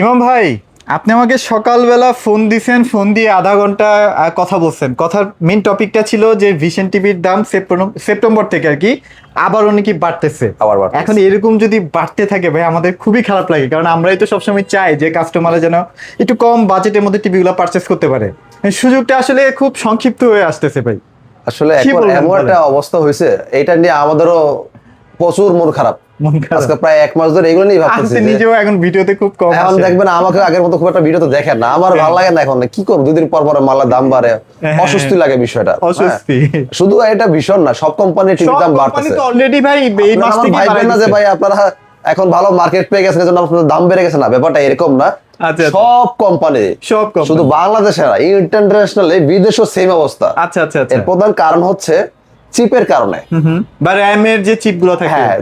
ইমাম ভাই, আপনি আমাকে সকালবেলা ফোন দিছেন, ফোন দিয়ে আধা ঘন্টা কথা বলছেন। কথার মেইন টপিকটা ছিল যে ভিশন টিভির দাম সেপ্টেম্বর থেকে আর কি আবারও নাকি বাড়তেছে। এখন এরকম যদি বাড়তে থাকে ভাই, আমাদের খুবই খারাপ লাগে, কারণ আমরাই তো সবসময় চাই যে কাস্টমাররা যেন একটু কম বাজেটের মধ্যে টিভিগুলো পারচেস করতে পারে। সুযোগটা আসলে খুব সংক্ষিপ্ত হয়ে আসতেছে ভাই। আসলে এখন এমন একটা অবস্থা হয়েছে, এটা নিয়ে আমাদেরও প্রচুর মন খারাপ। আজকে প্রায় এক মাস ধরে এগুলো নিয়ে ভাবতেছি। নিজেও এখন ভিডিওতে খুব কম এখন দেখবেন আমাকে আগের মতো খুব একটা ভিডিও তো দেখেন না, আমার ভালো লাগে না। এখন কি করব, দুদিন পর পর মালের দাম বাড়ে, অস্বস্তি লাগে বিষয়টা। অস্বস্তি শুধু এটা ভীষণ না, সব কোম্পানির টিভির দাম বাড়তেছে অলরেডি ভাই। এই মাস থেকে ভাববেন না যে ভাই আপনারা এখন ভালো মার্কেট পেয়ে গেছেন এজন্য আপনাদের দাম বেড়ে গেছে, না, ব্যাপারটা এরকম না। সব কোম্পানি, শুধু বাংলাদেশে না, ইন্টারন্যাশনাল বিদেশেও সেম অবস্থা। আচ্ছা আচ্ছা। এর প্রধান কারণ হচ্ছে চিপের কারণে, বা র‍্যামের যে চিপগুলো থাকে। হ্যাঁ,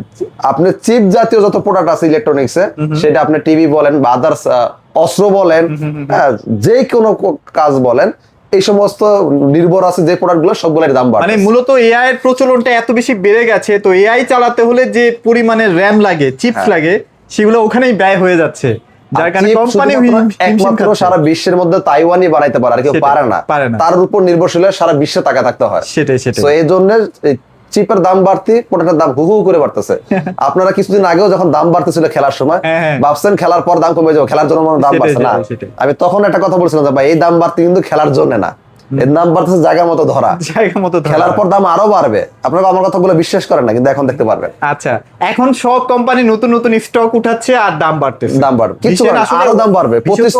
আপনি চিপ জাতীয় যত প্রোডাক্ট আছে ইলেকট্রনিক্সে, সেটা আপনি টিভি বলেন বা আদার্স অস্ত্র বলেন, যে কোনো কাজ বলেন, এই সমস্ত নির্ভর আছে যে প্রোডাক্টগুলো, সবগুলোর দাম বাড়ছে। মানে মূলত এআই এর প্রচলনটা এত বেশি বেড়ে গেছে, তো এআই চালাতে হলে যে পরিমাণে র‍্যাম লাগে, চিপস লাগে, সেগুলো ওখানেই ব্যয় হয়ে যাচ্ছে। যার কারণে কোম্পানি একমাত্র সারা বিশ্বের মধ্যে তাইওয়ানই বানাইতে পারে, আর কেউ পারে না। তার উপর নির্ভরশীল সারা বিশ্বে টাকা থাকতে হয়। সেটাই। তো এই জন্য চিপের দাম বাড়তি, প্রোডাক্টের দাম হু হু করে বাড়তেছে। আপনারা কিছুদিন আগেও যখন দাম বাড়তেছিল খেলার সময়, ভাবছেন খেলার পর দাম কমে যাবে, খেলার জন্য দাম বাড়ছে না। আমি তখন একটা কথা বলছিলাম যে ভাই, এই দাম বাড়তি কিন্তু খেলার জন্য না, এর দাম বাড়তেছে জায়গা মতো ধরা। খেলার পর দাম আরো বাড়বে। আপনারা আমার কথাগুলো বিশ্বাস করেন না, কিন্তু এখন দেখতে পারবেন। আচ্ছা, এখন সব কোম্পানি নতুন নতুন স্টক উঠাচ্ছে আর দাম বাড়তেছে। দাম বাড়বে, কিছু আরো দাম বাড়বে। 25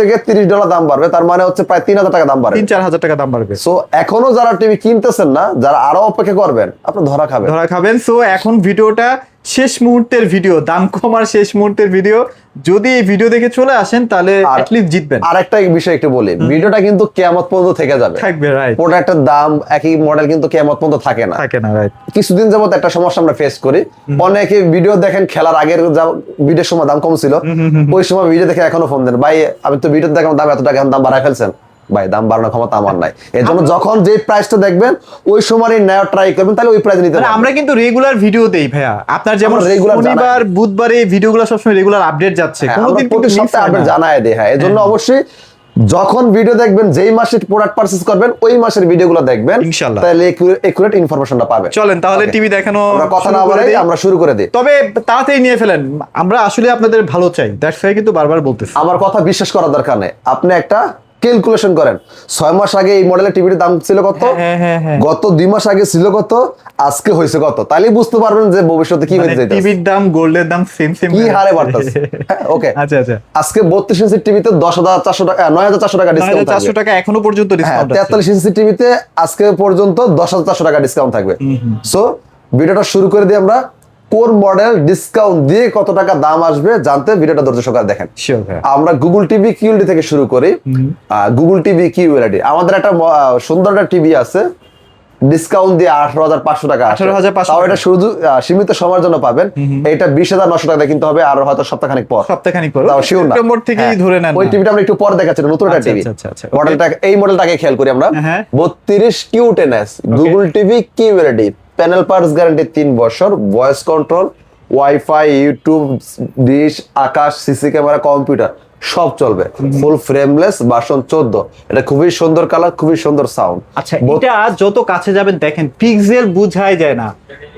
থেকে 30 ডলার দাম বাড়বে, তার মানে হচ্ছে প্রায় 3000 টাকা দাম বাড়বে, 3-4 হাজার টাকা দাম বাড়বে। সো এখনো যারা টিভি কিনতেছেন না, যারা আরো অপেক্ষা করবেন, আপনি ধরা খাবেন। সো এখন ভিডিওটা শেষ মুহূর্তের ভিডিও, দাম কমার শেষ মুহূর্তের ভিডিও। যদি এই ভিডিও দেখে চলে আসেন তাহলে অ্যাটলিস্ট জিতবেন। আরেকটা বিষয় একটু বলি, ভিডিওটা কিন্তু কিয়ামত পর্যন্ত থেকে যাবে, থাকবে। রাইট, প্রোডাক্টের দাম একই মডেল কিন্তু কিয়ামত পর্যন্ত থাকে না। রাইট, কিছুদিন যাবত একটা সমস্যা আমরা ফেস করি। অনেকে ভিডিও দেখেন খেলার আগের ভিডিওর সময় দাম কম ছিল, ওই সময় ভিডিও দেখে এখনো ফোন দেন, ভাই আমি তো ভিডিও দেখলাম দাম এত টাকা, এখন দাম বাড়ায় ফেলছেন। ভাই, দাম বাড়ানোর ক্ষমতা আমার নাই। এর জন্য যখন যে প্রাইসটা দেখবেন ওই সময় নেওয়ার ট্রাই করবেন, তাহলে ওই প্রাইস নিতে পারবেন। আমরা কিন্তু রেগুলার ভিডিও দেই ভাইয়া, আপনার যেমন শনিবার বুধবারে ভিডিওগুলো সবসময় রেগুলার আপডেট যাচ্ছে, কোনোদিন কিন্তু সপ্তাহে আপডেট জানায় দেই। হ্যাঁ, এজন্য অবশ্যই যখন ভিডিও দেখবেন, যেই মাসে প্রোডাক্ট পারচেজ করবেন, ওই মাসের ভিডিওগুলো দেখবেন, ইনশাআল্লাহ, তাহলে একুরেট ইনফরমেশনটা পাবেন। চলেন তাহলে টিভি দেখানো কথা না বলে আমরা শুরু করে দিই। তবে তাড়াতাড়ি নিয়ে ফেলেন, আমরা আসলে আপনাদের ভালো চাই, দ্যাটস ওয়াই কিন্তু বারবার বলতেছি। আমার কথা বিশ্বাস করার দরকার নেই, আপনি একটা ক্যালকুলেশন করেন। 6 মাস আগে এই মডেলের টিভির দাম ছিল কত, গত 2 মাস আগে ছিল কত, আজকে হয়েছে কত, তাহলে বুঝতে পারবেন যে ভবিষ্যতে কি হয়ে যাবে। টিভির দাম, গোল্ডের দাম সেম কি হারে বাড়তেছে। ওকে, আচ্ছা আচ্ছা। আজকে 32 ইঞ্চি টিভিতে 10,400 টাকা, 9,400 টাকা ডিসকাউন্ট থাকবে। 9,400 টাকা এখনো পর্যন্ত ডিসকাউন্ট আছে। 43 ইঞ্চি টিভিতে আজকে পর্যন্ত 10,400 টাকা ডিসকাউন্ট থাকবে। সো ভিডিওটা শুরু করে দিই আমরা। কোন মডেল ডিসকাউন্ট দিয়ে কত টাকা দাম আসবে জানতে ভিডিওটা ধৈর্য সহকারে দেখেন। আমরা গুগল টিভি কিউএলডি থেকে শুরু করি। গুগল টিভি কিউএলডি আমাদের একটা সুন্দর একটা টিভি আছে, ডিসকাউন্ট দিয়ে 18,500 টাকা। 18,500, তাও এটা শুধু সীমিত সময়ের জন্য পাবেন। এটা 20,900 টাকা কিনতে হবে, আর হয়তো সপ্তাহখানিক পর। তাও শিওর না, সেপ্টেম্বর থেকেই ধরে নেন। ওই টিভিটা আমরা একটু পর দেখাচ্ছি, নতুন একটা টিভি। মডেলটা, এই মডেলটাকে খেয়াল করি আমরা। 32 Q10s Google TV QLED, panel parts guarantee 3 বছর, voice control, wifi, YouTube, dish, Akash, CC camera, computer সব চলবে। Full frameless, version 14। এটা খুবই সুন্দর কালার, খুবই সুন্দর সাউন্ড। আচ্ছা, এটা যত কাছে যাবেন দেখেন পিক্সেল বুঝাই যায় না।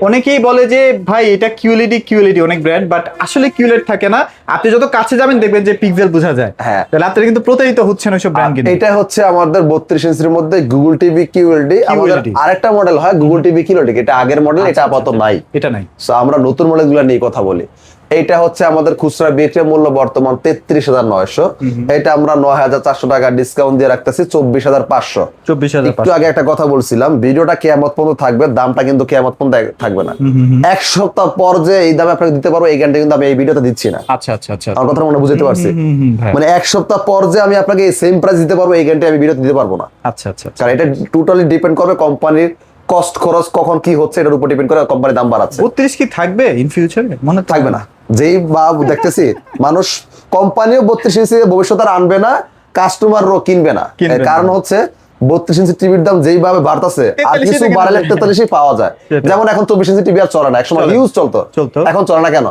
অনেকেই বলে যে ভাই এটা কিউএলইডি অনেক ব্র্যান্ড, বাট আসলে কিউএলইডি থাকে না। আপনি যত কাছে যাবেন দেখবেন যে পিক্সেল বোঝা যায়। হ্যাঁ, তাহলে আপনি কিন্তু প্রতারিত হচ্ছেন ওইসব ব্র্যান্ড কিনে। এটা হচ্ছে আমাদের 32 ইঞ্চির মধ্যে গুগল টিভি কিউএলডি। আমাদের আরেকটা মডেল হয় গুগল টিভি কিউএলডি, এটা আগের মডেল, এটা আপাতত নাই। এটা নাই। সো আমরা নতুন মডেলগুলো নিয়ে কথা বলি। এইটা হচ্ছে আমাদের খুচরা বিক্রয় মূল্য বর্তমান 33,900। এটা আমরা 9,400 টাকা ডিসকাউন্ট দিয়ে রাখতেছি 24,500। একটু আগে একটা কথা বলছিলাম, ভিডিওটা কিয়ামত পর্যন্ত থাকবে, দামটা কিন্তু কিয়ামত পর্যন্ত থাকবে না। এক সপ্তাহ পর যে এই দামে আপনাকে দিতে পারবো, এই গ্যারান্টি কিন্তু আমি এই ভিডিওতে দিচ্ছি না। আচ্ছা আচ্ছা আচ্ছা, আমার কথা মনে বুঝতে পারছি? মানে এক সপ্তাহ পর যে আমি আপনাকে এই সেম প্রাইস দিতে পারবো, এই গ্যারান্টি আমি ভিডিওতে দিতে পারবো না। আচ্ছা আচ্ছা, কারণ এটা টোটালি ডিপেন্ড করবে কোম্পানির কস্ট খরচ, কখন কি হচ্ছে এটার উপর ডিপেন্ড করে কোম্পানি দাম বাড়াচ্ছে। 32 কি থাকবে ইন ফিউচারে? মনে থাকবে না। যেই দেখতেছি মানুষ, কোম্পানিও 32 ইঞ্চি ভবিষ্যতে আনবে না, কাস্টমারও কিনবে না। কারণ হচ্ছে 32 ইঞ্চি টিভির দাম যেইভাবে বাড়তেছে আর 43 কিছু থেকে বাড়ালে কেন? 43 পাওয়া যায়। যেমন এখন 24 ইঞ্চি টিভি আর চলে না, একসময় চলে। হিউজ চলতো, এখন চলে না কেন?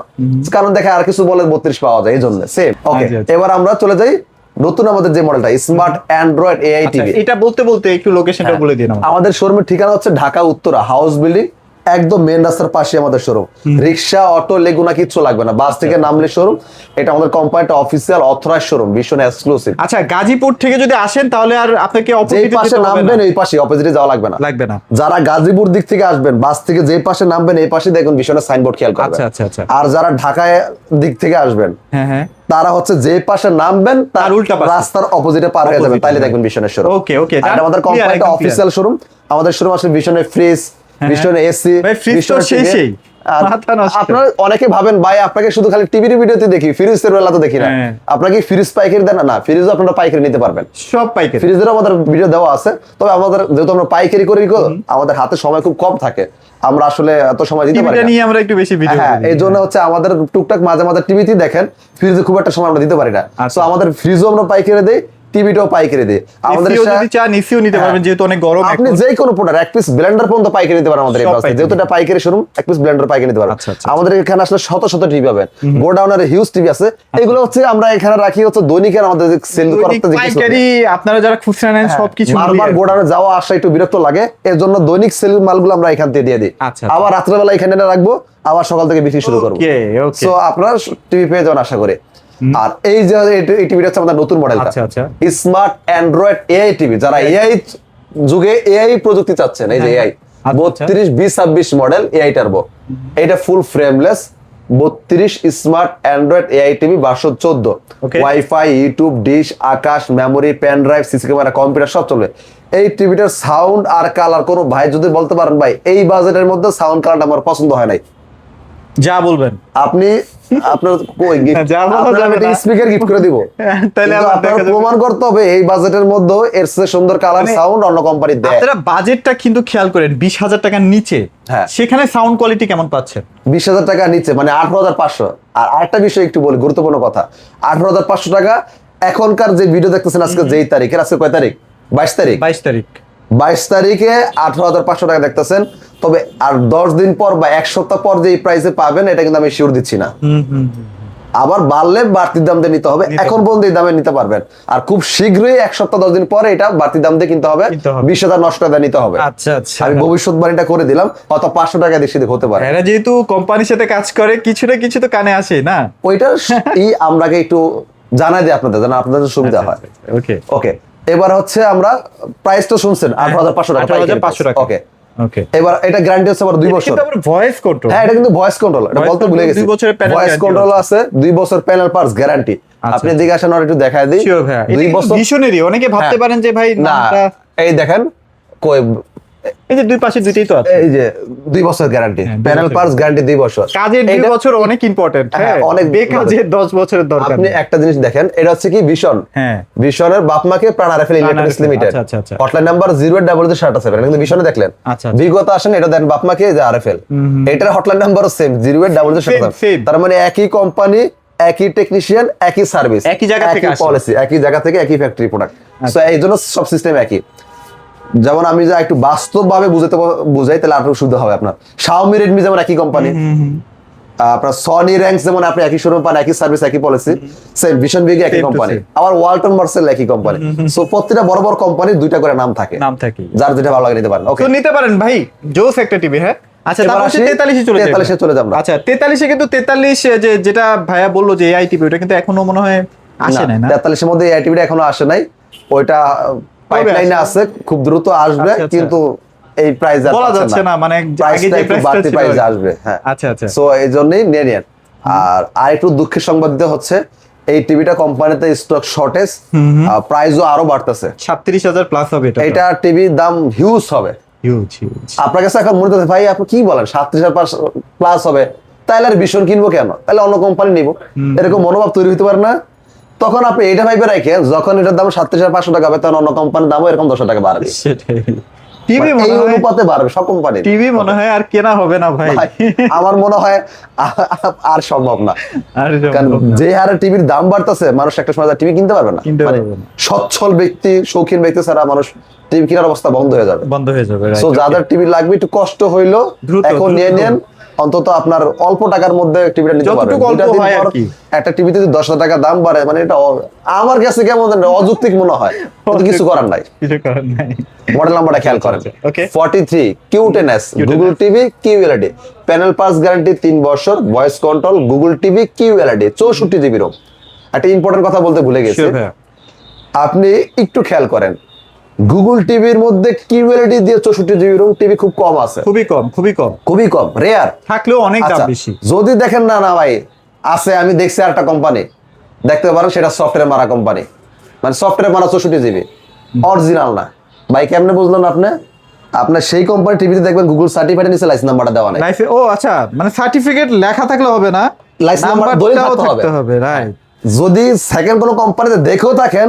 কারণ দেখে আর কিছু বলে 32 পাওয়া যায়, এই জন্য সেম। ওকে, আচ্ছা, আচ্ছা। এবার আমরা চলে যাই নতুন আমাদের যে মডেলটা স্মার্ট অ্যান্ড্রয়েড এআই আচ্ছা, টিভি। এটা বলতে বলতে একটু লোকেশনটা বলে দিন আমাকে। আমাদের শোরুমের ঠিকানা হচ্ছে ঢাকা উত্তরা হাউস বিল্ডিং, একদম মেন রাস্তার পাশে আমাদের শোরুম। রিক্সা, অটো, লেগুনা কিচ্ছু লাগবে না, বাস থেকে নামলে শোরুম। এটা আমাদের কোম্পানিটা অফিসিয়াল অথরাইজ শোরুম, ভীষণ এক্সক্লুসিভ। আচ্ছা, গাজীপুর থেকে যদি আসেন তাহলে আর আপনাকে যেই অপোজিটে পাশে নামবেন এই পাশে, অপোজিটে যাওয়া লাগবে না। লাগবে না। যারা গাজীপুর দিক থেকে আসবেন বাস থেকে যেই পাশে নামবেন এই পাশে দেখুন ভীষণের সাইনবোর্ড খেয়াল করবেন। আচ্ছা, আচ্ছা, আচ্ছা। আর যারা ঢাকায় দিক থেকে আসবেন হ্যাঁ, হ্যাঁ। তারা হচ্ছে যে পাশে নামবেন তার তার উল্টা পাশে। রাস্তার অপোজিটে পার হয়ে যাবেন, Opposite, তাইলে হ্যাঁ। দেখবেন ভীষণের শোরুম। ওকে, ওকে, আর আমাদের clear, কোম্পানিটা একদম clear। Official showroom. আমাদের শোরুম আছে ভীষণের ফ্রিজ, ভীষণের এসি, ভাই, ফ্রিজ তো শেষেই। মাথা নষ্ট। আপনারা অনেকে ভাবেন ভাই আপনাকে শুধু খালি টিভির ভিডিওতে দেখি, ফ্রিজের বেলা তো দেখি না। হ্যাঁ। আপনাকে ফ্রিজ পাইকারি দেন না, ফ্রিজও আপনারা পাইকারি নিতে পারবেন। সব পাইকারি। ফ্রিজেরও আমাদের ভিডিও দেওয়া আছে, তবে আমাদের যেহেতু আমরা পাইকারি করি, আমাদের হাতে সময় খুব কম থাকে, আমরা আসলে এত সময় দিতে পারি টিভিটা না। নিয়ে আমরা একটু বেশি ভিডিও হ্যাঁ, এই জন্য হচ্ছে আমাদের টুকটাক মাঝে মাঝে টিভিতেই দেখেন, ফ্রিজে খুব একটা সময় আমরা দিতে পারি না। আচ্ছা। তো আমাদের ফ্রিজও আমরা পাইকারি দেই, টিভিটাও পাইকারি দেই। আমাদের যদি চান এসিও নিতে হ্যাঁ। পারবেন, যেহেতু অনেক গরম আপনি এখন। যে কোনো প্রোডাক্ট এক পিস ব্লেন্ডার পর্যন্ত পাইকারি নিতে পারেন আমাদের এই সব পাশে, পাইকারি। যেহেতু এটা পাইকারি শোরুম, এক পিস ব্লেন্ডার পাইকারি নিতে পারেন। আচ্ছা, আচ্ছা, আমাদের এখানে আসলে শত শত টিভি পাবেন, গোডাউনের হিউজ টিভি আছে, এগুলো হচ্ছে আমরা এখানে রাখি হচ্ছে দৈনিকের আমাদের সেল করতে যে কিছু পাইকারি আপনারা যারা খুচরা নেন সবকিছু বারবার গোডাউনে যাওয়া আসা একটু বিরক্ত লাগে, এর জন্য দৈনিক সেল মালগুলো আমরা এখান থেকে দিয়ে দিই। আচ্ছা। আবার রাত্রেবেলা এখানে এনে রাখবো, আবার সকাল থেকে বিক্রি শুরু করবো। ওকে, ওকে। সো আপনারা টিভি পেয়ে যাবেন আশা করি। আর এই যে এই টিভিটা হচ্ছে আমাদের নতুন মডেলটা, আচ্ছা, আচ্ছা। Smart Android AI TV. যারা এআই যুগে এআই প্রযুক্তি চাচ্ছেন, এই যে এআই আচ্ছা। 32 মডেল এআই টার্বো, এটা full frameless 32 smart Android AI TV version 14, Okay. Wifi, YouTube, dish, Akash, memory, pen drive, CC camera, computer সব চলবে। এই টিভিটার সাউন্ড আর কালার কোনো ভাই যদি বলতে পারেন ভাই এই বাজেটের মধ্যে সাউন্ড কালারটা আমার পছন্দ হয় নাই, যা বলবেন আপনি আপনার কই gift? যা বলা আপনার যাবে আমি না। স্পিকার গিফট করে দিব। তাহলে কিন্তু আবার আপনার দেখা যাবে। প্রমাণ করতে হবে এই বাজেটের মধ্যে এর চেয়ে সুন্দর কালার মানে সাউন্ড অন্য কোম্পানি দেয়। আপনারা বাজেটটা কিন্তু খেয়াল করেন, 20,000 টাকার নিচে, হ্যাঁ। সেখানে সাউন্ড কোয়ালিটি কেমন পাচ্ছেন? 20,000 টাকা নিচে মানে 18,500। আর আরেকটা বিষয় একটু বলি, গুরুত্বপূর্ণ কথা, 18,500 টাকা এখনকার যে ভিডিও দেখতেছেন আজকে যেই তারিখের, আজকে কয় তারিখ? 22 তারিখ। 22 তারিখ। 22 তারিখে 18,500 টাকা দেখতেছেন, তবে আর 10 দিন পর বা এক সপ্তাহ পর যে প্রাইসে পাবেন এটা কিন্তু আমি শিওর দিচ্ছি না। আবার বাড়লে বাড়তির দাম দিয়ে নিতে হবে, এখন পর্যন্ত এই দামে নিতে পারবেন। আর খুব শীঘ্রই এক সপ্তাহ 10 দিন পরে এটা বাড়তি দাম দিয়ে কিনতে হবে, 20,000 নষ্ট টাকা নিতে হবে। আচ্ছা, আচ্ছা। আমি ভবিষ্যৎবাণীটা করে দিলাম, হয়তো 500 টাকা বেশি হতে পারে। এরা যেহেতু কোম্পানির সাথে কাজ করে, কিছু না কিছু তো কানে আসে না। ওইটা আমরাকে একটু জানাই দিই আপনাদের, যেন আপনাদের সুবিধা হয়। ওকে, ওকে, এবার হচ্ছে আমরা প্রাইসটা শুনছেন 18,500 টাকা। 18,500 টাকা। ওকে, ওকে। এবার এটা গ্যারান্টি হচ্ছে আবার 2 বছর। কিন্তু আবার ভয়েস কন্ট্রোল। হ্যাঁ, এটা কিন্তু ভয়েস কন্ট্রোল, এটা Voice বলতে ভুলে control, গেছি। 2 বছরের panel ভয়েস guarantee কন্ট্রোল আছে, 2 বছর প্যানেল পার্টস গ্যারান্টি। আপনি দিকে আসেন আর একটু দেখায় দিই। Sure ভাইয়া। 2 এটা বছর ভিশনারি, অনেকে ভাবতে হ্যাঁ। পারেন যে ভাই না, নামটা, এই দেখেন কই এই যে দুই পাশে দুইটাই তো আছে। এই যে 2 বছর গ্যারান্টি, হ্যাঁ, 2 প্যানেল বছর পার্টস গ্যারান্টি 2 বছর। কাজের 2 এইটা- বছর অনেক ইম্পর্টেন্ট। হ্যাঁ, হ্যাঁ, অনেক বেকাজের 10 বছরের দরকার আপনি নেই। একটা জিনিস দেখেন, এটা হচ্ছে কি ভিশন। হ্যাঁ। ভিশনের বাপমাকে প্রাণ আরএফএল ইলেকট্রনিক্স RFL, লিমিটেড। আচ্ছা, আচ্ছা, আচ্ছা। হটলাইন নাম্বার 08077, এটা কিন্তু ভিশনে দেখলেন। আচ্ছা, আচ্ছা। বিগত আসেন এটা দেন বাপমাকে, যে আরএফএল। এটার হটলাইন নাম্বারও সেম 08077। Same. তার মানে একই কোম্পানি, একই টেকনিশিয়ান, একই সার্ভিস, একই জায়গা থেকে আসে। পলিসি, একই জায়গা থেকে, একই ফ্যাক্টরি প্রোডাক্ট। সো এই জন্য সব সিস্টেম একই। যেমন আমি যা একটু বাস্তবভাবে বুঝাই তাহলে আরো সুবিধা হবে আপনার। Xiaomi, Redmi যেমন একই কোম্পানি, আপনার সনি র্যাঙ্কস যেমন আপনি একই শোরুম পান, একই সার্ভিস, একই পলিসি, সেম ভিশন বিগ একই Same to কোম্পানি, same. আবার ওয়ালটন মার্সেল একই কোম্পানি। সো প্রত্যেকটা বড় বড় কোম্পানির 2টা করে নাম থাকে, নাম থাকে। যার যেটা ভালো লাগে নিতে পারেন। ওকে, তো নিতে পারেন ভাই, জোস একটা টিভি। হ্যাঁ, আচ্ছা, এবার তারপর আসি 43 চলে যাই। 43 চলে যাব। আচ্ছা, 43 কিন্তু 43 যেটা ভাইয়া বললো যে এআই টিভি, ওটা কিন্তু এখনো মনে হয় আসে নাই না। 43 এর মধ্যে এই টিভিটা এখনো আসে নাই, ওইটা পাইপলাইনে আছে, খুব দ্রুত আসবে, আচ্ছা, আচ্ছা। কিন্তু এই প্রাইস বলা যাচ্ছে না, মানে আগে যে প্রাইসটা ছিল। প্রাইস আসবে। হ্যাঁ, আচ্ছা, আচ্ছা। সো এই জন্যই নিয়ে নেন। আর আরেকটু দুঃখের সংবাদ দিতে হচ্ছে, এই টিভিটা কোম্পানিতে স্টক শর্টেজ, প্রাইসও আরো বাড়তেছে। 37,000 প্লাস হবে এটা। এটা টিভির দাম হিউজ হবে। Huge, huge. আপনার কাছে এখন মনে হচ্ছে ভাই আপনি কি বলেন 37,000 প্লাস হবে, তাহলে আর ভীষণ কিনবো কেন, তাহলে অন্য কোম্পানি নিব, এরকম মনোভাব তৈরি হতে পারে না? তখন আপনি এটা ভাইবে রাখেন, যখন এটার দাম 37,500 টাকা হবে, তখন অন্য কোম্পানির দামও এরকম 10 টাকা বাড়বে। সেটাই। টিভি এই মনে হয়, অনুপাতে বাড়বে সব কোম্পানি। টিভি মনে হয় আর কেনা হবে না ভাই। আমার মনে হয় আর সম্ভব না, আর কারণ যে হারে টিভির দাম বাড়তেছে, মানুষ একটা সময় টিভি কিনতে পারবে না। কিনতে মানে পারবে না। সচ্ছল ব্যক্তি, শৌখিন ব্যক্তি ছাড়া মানুষ টিভি কেনার অবস্থা বন্ধ হয়ে যাবে। সো যাদের টিভি লাগবে একটু কষ্ট হইলো এখন নিয়ে নেন, অন্তত আপনার অল্প টাকার মধ্যে টিভিটা নিতে পারবেন। একটা টিভিতে যদি 10,000 টাকা দাম বাড়ে মানে এটা আমার কাছে কেমন অযৌক্তিক মনে হয়, কিন্তু কিছু করার নাই। মডেল নাম্বারটা খেয়াল করেন 43 Q10s Google TV QLED, panel pass guarantee 3 বছর, voice control Google TV QLED, 64 GB ROM. একটা ইম্পর্টেন্ট কথা বলতে ভুলে গেছি, আপনি একটু খেয়াল করেন গুগল টিভির মধ্যে QLED দিয়ে 64 জিবি রোম টিভি খুব কম আছে, খুবই কম রেয়ার, থাকলেও অনেক দাম বেশি। যদি দেখেন না না ভাই আছে, আমি দেখছি একটা কোম্পানি দেখতে পারেন, সেটা সফটওয়্যার মারা কোম্পানি, মানে সফটওয়্যার মারা 64 জিবি, অরিজিনাল না ভাই। কেমনে বুঝলেন আপনি? আপনার সেই কোম্পানি টিভিতে দেখবেন গুগল সার্টিফাইড নিচে লাইসেন্স নাম্বারটা দেওয়া নাই। ও আচ্ছা, মানে সার্টিফিকেট লেখা থাকলে হবে না, লাইসেন্স নাম্বার দলিল থাকতে হবে। রাইট। যদি সেকেন্ড কোনো কোম্পানিতে দেখেও থাকেন,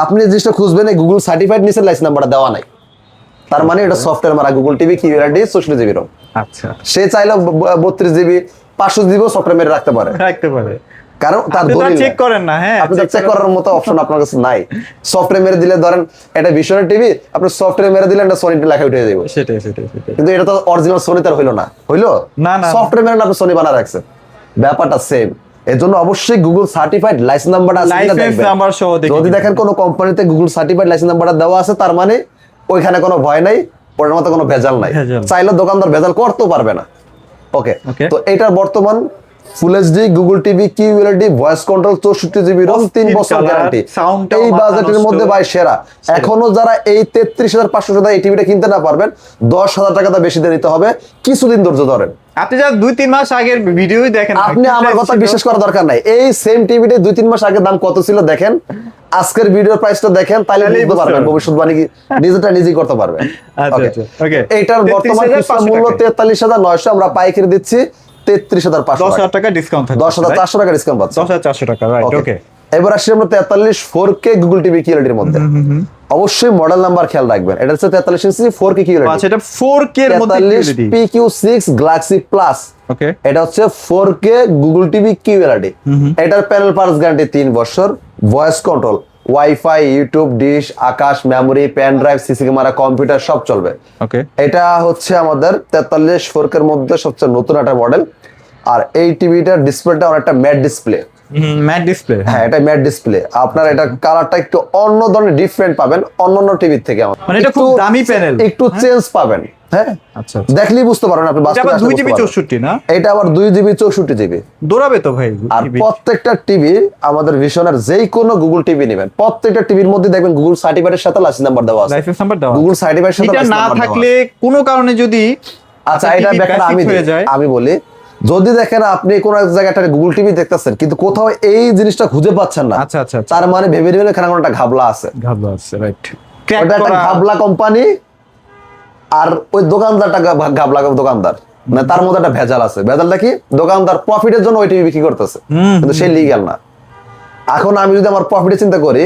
আপনি জিনিসটা খুঁজবেন এই গুগল সার্টিফাইড নিচে লাইসেন্স নাম্বারটা দেওয়া নাই, তার মানে এটা সফটওয়্যার মারা Google TV QLED 64 GB ROM. আচ্ছা, সে চাইলে 32 জিবি 500 জিবি সফটওয়্যার মেরে রাখতে পারে, কারণ তার দলিল চেক করেন না। হ্যাঁ, আপনি চেক করার মতো অপশন আপনার কাছে নাই। সফটওয়্যার মেরে দিলে ধরেন এটা ভিশনের টিভি, আপনি সফটওয়্যার মেরে দিলেন এটা সনি লেখা উঠে যাবে, সেটাই। কিন্তু এটা তো অরিজিনাল সনি তার হইলো না, না সফটওয়্যার মেরে আপনি সনি বানা রাখছেন, ব্যাপারটা সেম। এর জন্য অবশ্যই গুগল সার্টিফাইড লাইসেন্স নাম্বারটা আছে কিনা দেখবেন। যদি দেখেন কোন কোম্পানিতে গুগল সার্টিফাইড লাইসেন্স নাম্বারটা দেওয়া আছে, তার মানে ওইখানে কোনো ভয় নাই, ওটার মতো কোনো ভেজাল নাই, চাইলে দোকানদার ভেজাল করতেও পারবে না। ওকে, তো এটার বর্তমান full HD Google TV QLED, voice control 64 GB ROM, 3 বছর গ্যারান্টি, এই বাজেটের মধ্যে ভাই সেরা। এখনো যারা এই 33,500 টাকা এই টিভিটা কিনতে না পারবেন, 10,000 টাকা বেশি দিয়ে নিতে হবে, কিছুদিন ধৈর্য ধরেন। আপনি যা 2-3 মাস আগের ভিডিওই দেখেন, আপনি আমার কথা বিশ্বাস করার দরকার নাই। এই সেম টিভিটা 2-3 মাস আগে দাম কত ছিল দেখেন, আজকের ভিডিওর প্রাইসটা দেখেন, তাহলে বুঝতে পারবেন ভবিষ্যৎবাণী কি নিজেই করতে পারবেন। ওকে, এটার বর্তমান খুচরা মূল্য 43,900, আমরা পাইকারি দিচ্ছি 33,500, 10,000 টাকা ডিসকাউন্ট থাকবে, 10,400 টাকা ডিসকাউন্ট পাচ্ছেন, 10,400 টাকা। রাইট, ওকে। এবার আসি আমরা 43 4K গুগল টিভি QLED এর মধ্যে। অবশ্যই মডেল নাম্বার খেয়াল রাখবেন, এটা হচ্ছে 43 ইঞ্চি 4K QLED। আচ্ছা, এটা 4K এর মধ্যে QLED, PQ6 Galaxy Plus। ওকে, এটা হচ্ছে 4K গুগল টিভি QLED। এটার প্যানেল পার্টস গ্যারান্টি 3 বছর, voice control, wifi, YouTube, dish, Akash, memory, pen drive, CC camera, computer সব চলবে। ওকে, এটা হচ্ছে আমাদের 43 4K এর মধ্যে সবচেয়ে নতুন একটা মডেল। আর এই টিভিটার ডিসপ্লেটা অনেকটা ম্যাট ডিসপ্লে, হ্যাঁ এটা ম্যাট ডিসপ্লে। আপনার এটা কালারটা একটু অন্য ধরনের ডিফারেন্ট পাবেন অন্যান্য টিভির থেকে, মানে এটা খুব দামি প্যানেল, একটু চেঞ্জ পাবেন। হ্যাঁ, আচ্ছা, দেখলেই বুঝতে পারবেন আপনি। এটা আবার 2GB 64 না, এটা আবার 2GB 64 জিবি দৌড়াবে তো ভাই। আর প্রত্যেকটা টিভি আমাদের ভিশনের যেই কোনো গুগল টিভি নেবেন, প্রত্যেকটা টিভির মধ্যে দেখবেন গুগল সার্টিফাইডের সাথে লাইসেন্স নাম্বার দেওয়া আছে, গুগল সার্টিফাইডের সাথে এটা না থাকলে কোনো কারণে যদি, আচ্ছা এটা দেখেন আমি বলি, যদি দেখেন আপনি কোন এক জায়গায় একটা গুগল টিভি দেখতেছেন কিন্তু কোথাও এই জিনিসটা খুঁজে পাচ্ছেন না, আচ্ছা আচ্ছা, তার মানে ভেবে নেবেন এখানে কোনো একটা ঘাবলা আছে, রাইট। ওটা একটা ঘাবলা কোম্পানি, আর ওই দোকানদারটা ঘাবলা দোকানদার, মানে তার মধ্যে একটা ভেজাল আছে। ভেজালটা কি? দোকানদার প্রফিটের জন্য ওই টিভি বিক্রি করতেছে, কিন্তু সে লিগ্যাল না। এখন আমি যদি আমার প্রফিটের চিন্তা করি,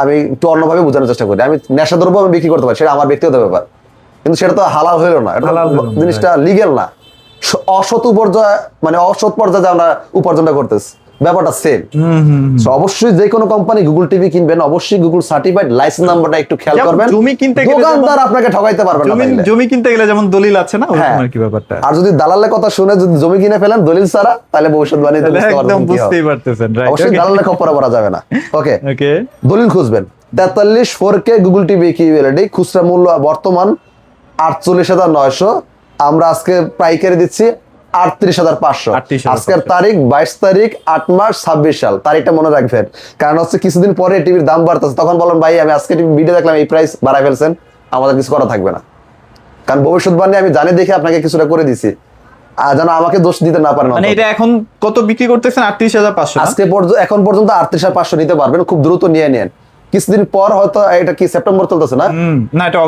আমি একটু অন্যভাবে বোঝানোর চেষ্টা করি, আমি নেশা দ্রব্য আমি বিক্রি করতে পারি, সেটা আমার ব্যক্তিগত ব্যাপার, কিন্তু সেটা তো হালাল হইলো না, জিনিসটা লিগ্যাল না, অসৎ উপার্জন, মানে অসৎ পর্যায়ে আমরা উপার্জনটা করতেছি, ব্যাপারটা সেম। অবশ্যই যে কোনো কোম্পানি গুগল টিভি কিনবেন, অবশ্যই গুগল সার্টিফাইড লাইসেন্স নাম্বারটা একটু খেয়াল করবেন। জমি কিনতে গেলে দোকানদার আপনাকে ঠকাইতে পারবে না, জমি কিনতে গেলে যেমন দলিল আছে না, ওরকম কি ব্যাপারটা। আর যদি দালালের কথা শুনে যদি জমি কিনে ফেলেন দলিল ছাড়া, তাহলে ভবিষ্যৎবাণীতে একদম বুঝতেই পারতেছেন, রাইট। অবশ্যই দালালের খপ্পরে পড়া যাবে না। ওকে, দলিল খুঁজবেন 43 4K গুগল টিভি QLED, খুচরা মূল্য বর্তমান 48,900, আমরা আজকে পাইকারি দিচ্ছি 38,500। আজকের তারিখ 22 তারিখ 8 মাস 26 সাল, তারিখটা মনে রাখবেন, কারণ হচ্ছে কিছুদিন পরে টিভির দাম বাড়তেছে, তখন বলেন ভাই আমি আজকে টিভি ভিডিও দেখলাম এই প্রাইস বাড়ায় ফেলছেন, আমাদের কিছু করা থাকবে না, কারণ ভবিষ্যৎবাণী আমি জানি দেখে আপনাকে কিছুটা করে দিছি, আর যেন আমাকে দোষ দিতে না পারেন। মানে এটা এখন কত বিক্রি করতেছেন? 38,500 আজকে এখন পর্যন্ত 38,500 নিতে পারবেন, খুব দ্রুত নিয়ে নেন। কিছুদিন পর হয়তো, এটা কি সেপ্টেম্বর চলতেছে না? না, এটা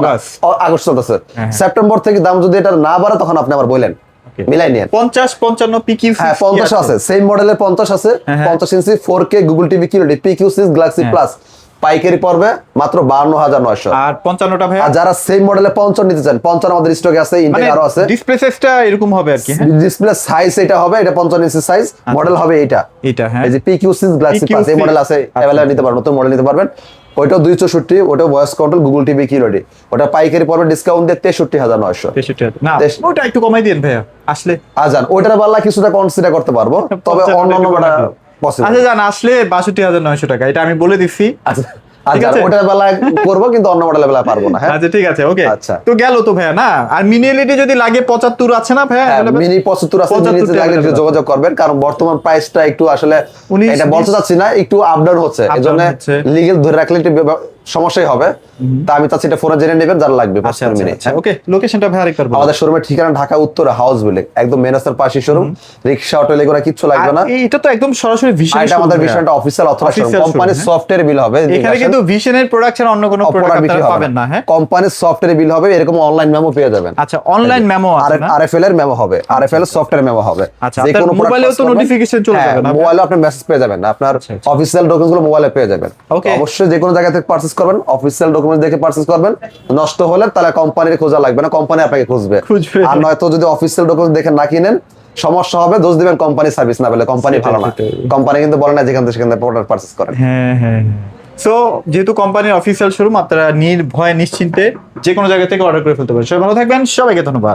আগস্ট চলতেছে। সেপ্টেম্বর থেকে দাম যদি এটা না বাড়ে তখন আপনি আবার বলেন, মিলাই নিয়ে 50-55 PQ6, হ্যাঁ 50 আছে, সেম মডেলের 50 আছে, 50 ইঞ্চি 4K Google TV QLED PQ6 Galaxy Plus, পাইকারি পড়বে মাত্র 52,900। আর 55টা ভাই, আর যারা সেম মডেলে 55 নিতে চান, 55 আমাদের স্টকে আছে, ইনটেক আরো আছে। ডিসপ্লে সাইজটা এরকম হবে আর কি, হ্যাঁ ডিসপ্লে সাইজ এটা হবে, এটা 55 ইঞ্চি সাইজ, মডেল হবে এটা, হ্যাঁ, এই যে PQ6 Galaxy Plus এই মডেল আছে, अवेलेबल নিতে পারবেন, নতুন মডেল নিতে পারবেন। ওইটাও 264, ওটাও ভয়েস কন্ট্রোল, গুগল টিভি কি রেডি। ওটা পাইকারি পড়বে ডিসকাউন্ট দিয়ে 63,900। 63,000 না, ওটা একটু কমাই দিন ভাইয়া আসলে। আজান ওইটার পাল্লা কিছুটা কনসিডার করতে পারবো, তবে অন্যান্য পসিবল। আচ্ছা জান, আসলে 62,900 টাকা, এটা আমি বলে দিচ্ছি। আচ্ছা আচ্ছা, ওটার বেলা করবো কিন্তু অন্য মডেলের বেলা পারবো না। হ্যাঁ আচ্ছা ঠিক আছে, ওকে। আচ্ছা তো গেল তো ভাইয়া না, আর মিনি এলইডি যদি লাগে 75 আছে না ভাইয়া? মিনি 75 আছে, মিনিতে লাগলে একটু যোগাযোগ করবেন, কারণ বর্তমান প্রাইসটা একটু আসলে এটা বলতে চাচ্ছি না, একটু আপ ডাউন হচ্ছে, এজন্য লিগ্যাল ধরে রাখলে একটু সমস্যাই হবে। তা আমি চাচ্ছি এটা ফোনে জেনে নেবেন যারা লাগবে। আচ্ছা ওকে, লোকেশনটা ভাই আরেকবার বলুন। আমাদের শোরুমের ঠিকানা ঢাকা উত্তর হাউস বিল্ডিং, একদম মেন রাস্তার পাশে শোরুম, রিকশা অটো লেগুনা কিচ্ছু লাগবে না। এটা তো একদম সরাসরি ভিশন, এটা আমাদের ভিশনটা অফিশিয়াল অথরাইজড শোরুম, কোম্পানির সফটওয়্যার বিল হবে এখানে, কিন্তু ভিশনের প্রোডাক্ট ছাড়া অন্য কোনো প্রোডাক্ট আপনারা পাবেন না। হ্যাঁ, কোম্পানির সফটওয়্যার বিল হবে, এরকম অনলাইন মেমো পেয়ে যাবেন। আচ্ছা, অনলাইন মেমো আছে না? আরএফএল এর মেমো হবে, আরএফএল সফটওয়্যার মেমো হবে। আচ্ছা, আপনার মোবাইলেও তো নোটিফিকেশন চলে যাবে না? মোবাইলে আপনি মেসেজ পেয়ে যাবেন, আপনার অফিশিয়াল ডকুমেন্টসগুলো মোবাইলে পেয়ে যাবেন। অবশ্যই যে কোনো জায়গা থেকে পারচেজ করবেন, অফিশিয়াল ডকুমেন্ট দেখে পারচেজ করবেন। নষ্ট হলে তাহলে কোম্পানির খোঁজা লাগবে না, কোম্পানি আপনাকে খুঁজবে। আর নয়তো যদি অফিশিয়াল ডকুমেন্ট দেখে না কিনেন সমস্যা হবে, দোষ দিবেন কোম্পানি সার্ভিস না পেলে। কোম্পানি ভালো না, কোম্পানি কিন্তু বলে না যেখান থেকে সেখান থেকে প্রোডাক্ট পারচেজ করেন। হ্যাঁ। সো যেহেতু কোম্পানির অফিসিয়াল শোরুম, আপনারা নির্ভয়ে নিশ্চিন্তে যে কোনো জায়গা থেকে অর্ডার করে ফেলতে পারেন। সবাই ভালো থাকবেন, সবাইকে ধন্যবাদ।